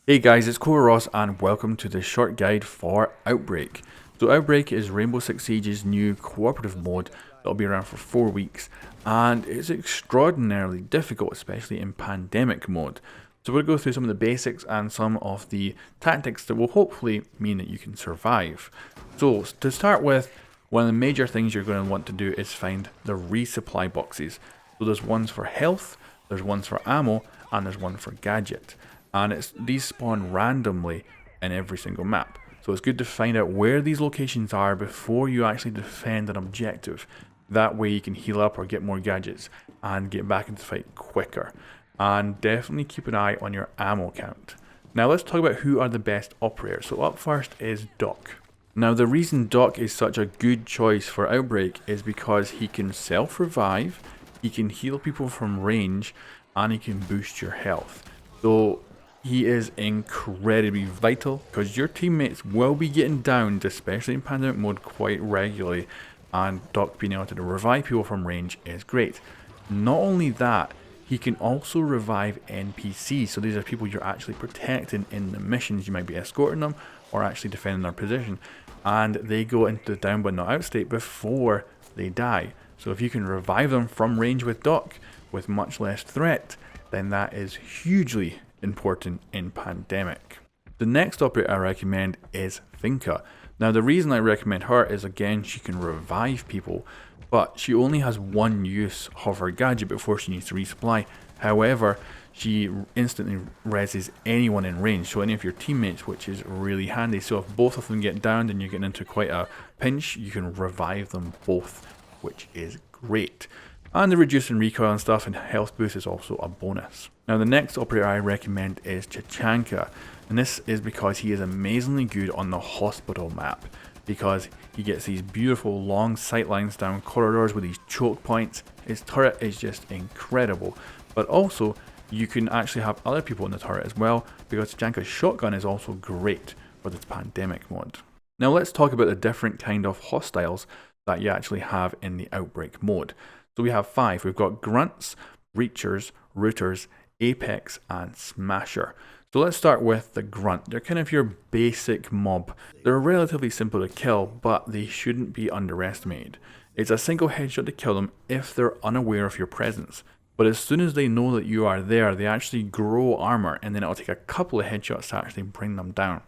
Hey guys, it's coreross and welcome to this short guide for Outbreak. So Outbreak is Rainbow Six Siege's new cooperative mode that'll be around for 4 weeks, and it's extraordinarily difficult, especially in pandemic mode. So we'll go through some of the basics and some of the tactics that will hopefully mean that you can survive. So to start with, one of the major things you're going to want to do is find the resupply boxes. So there's ones for health, there's ones for ammo, and there's one for gadget. And these spawn randomly in every single map. So it's good to find out where these locations are before you actually defend an objective. That way you can heal up or get more gadgets and get back into the fight quicker. And definitely keep an eye on your ammo count. Now let's talk about who are the best operators. So up first is Doc. Now the reason Doc is such a good choice for Outbreak is because he can self-revive, he can heal people from range, and he can boost your health. So he is incredibly vital because your teammates will be getting downed, especially in pandemic mode, quite regularly, and Doc being able to revive people from range is great. Not only that, he can also revive NPCs, so these are people you're actually protecting in the missions. You might be escorting them or actually defending their position, and they go into the down but not out state before they die. So if you can revive them from range with Doc with much less threat, then that is hugely important in pandemic. The next operator I recommend is Finka. Now the reason I recommend her is, again, she can revive people, but she only has one use of her gadget before she needs to resupply. However, she instantly reses anyone in range, so any of your teammates, which is really handy. So if both of them get downed and you're getting into quite a pinch, you can revive them both, which is great. And the reducing recoil and stuff and health boost is also a bonus. Now the next operator I recommend is Chachanka, and this is because he is amazingly good on the hospital map, because he gets these beautiful long sight lines down corridors with these choke points. His turret is just incredible, but also you can actually have other people in the turret as well, because Chachanka's shotgun is also great for this pandemic mode. Now let's talk about the different kind of hostiles that you actually have in the Outbreak mode. So we have 5. We've got Grunts, Breachers, Rooters, Apex, and Smasher. So let's start with the Grunt. They're kind of your basic mob. They're relatively simple to kill, but they shouldn't be underestimated. It's a single headshot to kill them if they're unaware of your presence. But as soon as they know that you are there, they actually grow armor, and then it'll take a couple of headshots to actually bring them down.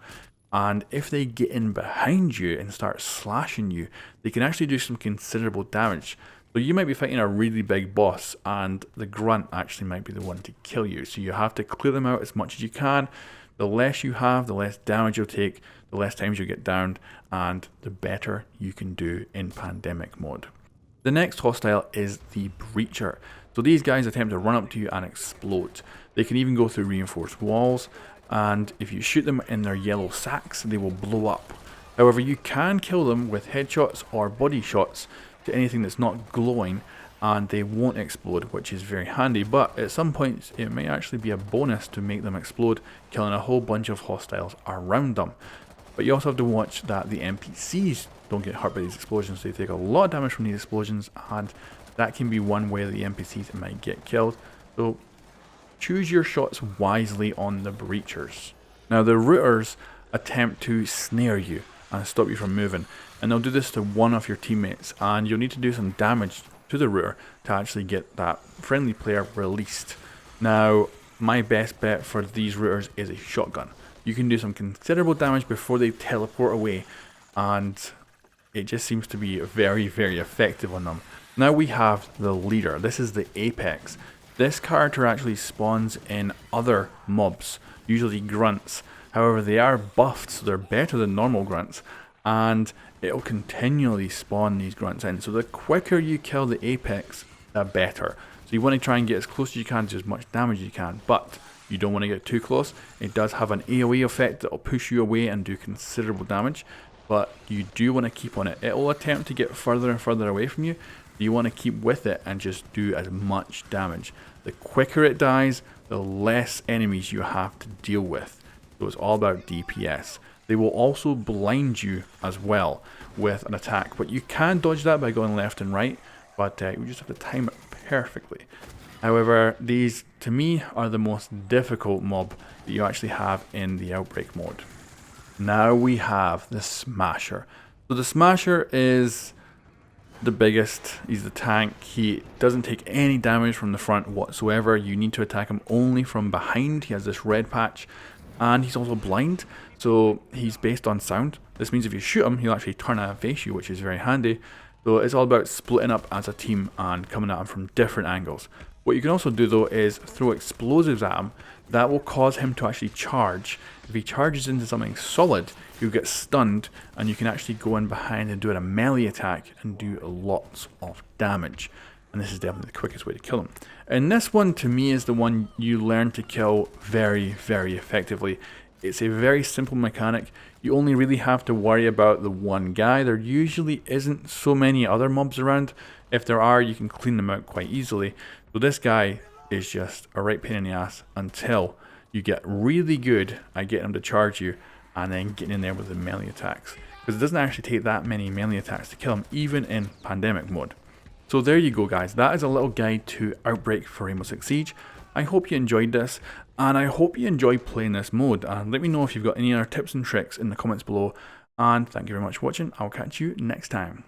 And if they get in behind you and start slashing you, they can actually do some considerable damage. So you might be fighting a really big boss, and the Grunt actually might be the one to kill you. So you have to clear them out as much as you can. The less you have, the less damage you'll take, the less times you'll get downed, and the better you can do in pandemic mode. The next hostile is the Breacher. So these guys attempt to run up to you and explode. They can even go through reinforced walls, and if you shoot them in their yellow sacks, they will blow up. However, you can kill them with headshots or body shots to anything that's not glowing, and they won't explode, which is very handy. But at some points it may actually be a bonus to make them explode, killing a whole bunch of hostiles around them. But you also have to watch that the NPCs don't get hurt by these explosions. They take a lot of damage from these explosions, and that can be one way the NPCs might get killed. So choose your shots wisely on the Breachers. Now the Rooters attempt to snare you and stop you from moving, and they'll do this to one of your teammates, and you'll need to do some damage to the Rooter to actually get that friendly player released. Now my best bet for these Rooters is a shotgun. You can do some considerable damage before they teleport away, and it just seems to be very, very effective on them. Now we have the leader. This is the Apex. This character actually spawns in other mobs, usually Grunts. However, they are buffed, so they're better than normal Grunts, and it'll continually spawn these Grunts in. So the quicker you kill the Apex, the better. So you want to try and get as close as you can to as much damage as you can, but you don't want to get too close. It does have an AoE effect that will push you away and do considerable damage, but you do want to keep on it. It will attempt to get further and further away from you. You want to keep with it and just do as much damage. The quicker it dies, the less enemies you have to deal with. So it's all about DPS. They will also blind you as well with an attack, but you can dodge that by going left and right, but you just have to time it perfectly. However, these to me are the most difficult mob that you actually have in the Outbreak mode. Now we have the Smasher. So the Smasher is the biggest, he's the tank, he doesn't take any damage from the front whatsoever, you need to attack him only from behind, he has this red patch, and he's also blind, so he's based on sound. This means if you shoot him, he'll actually turn and face you, which is very handy. So it's all about splitting up as a team and coming at him from different angles. What you can also do though is throw explosives at him. That will cause him to actually charge. If he charges into something solid, you'll get stunned and you can actually go in behind and do a melee attack and do lots of damage. And this is definitely the quickest way to kill him. And this one to me is the one you learn to kill very, very effectively. It's a very simple mechanic. You only really have to worry about the one guy. There usually isn't so many other mobs around. If there are, you can clean them out quite easily. So this guy is just a right pain in the ass until you get really good at getting him to charge you and then getting in there with the melee attacks. Because it doesn't actually take that many melee attacks to kill him, even in pandemic mode. So there you go guys, that is a little guide to Outbreak for Rainbow Six Siege. I hope you enjoyed this, and I hope you enjoy playing this mode, and let me know if you've got any other tips and tricks in the comments below, and thank you very much for watching. I'll catch you next time.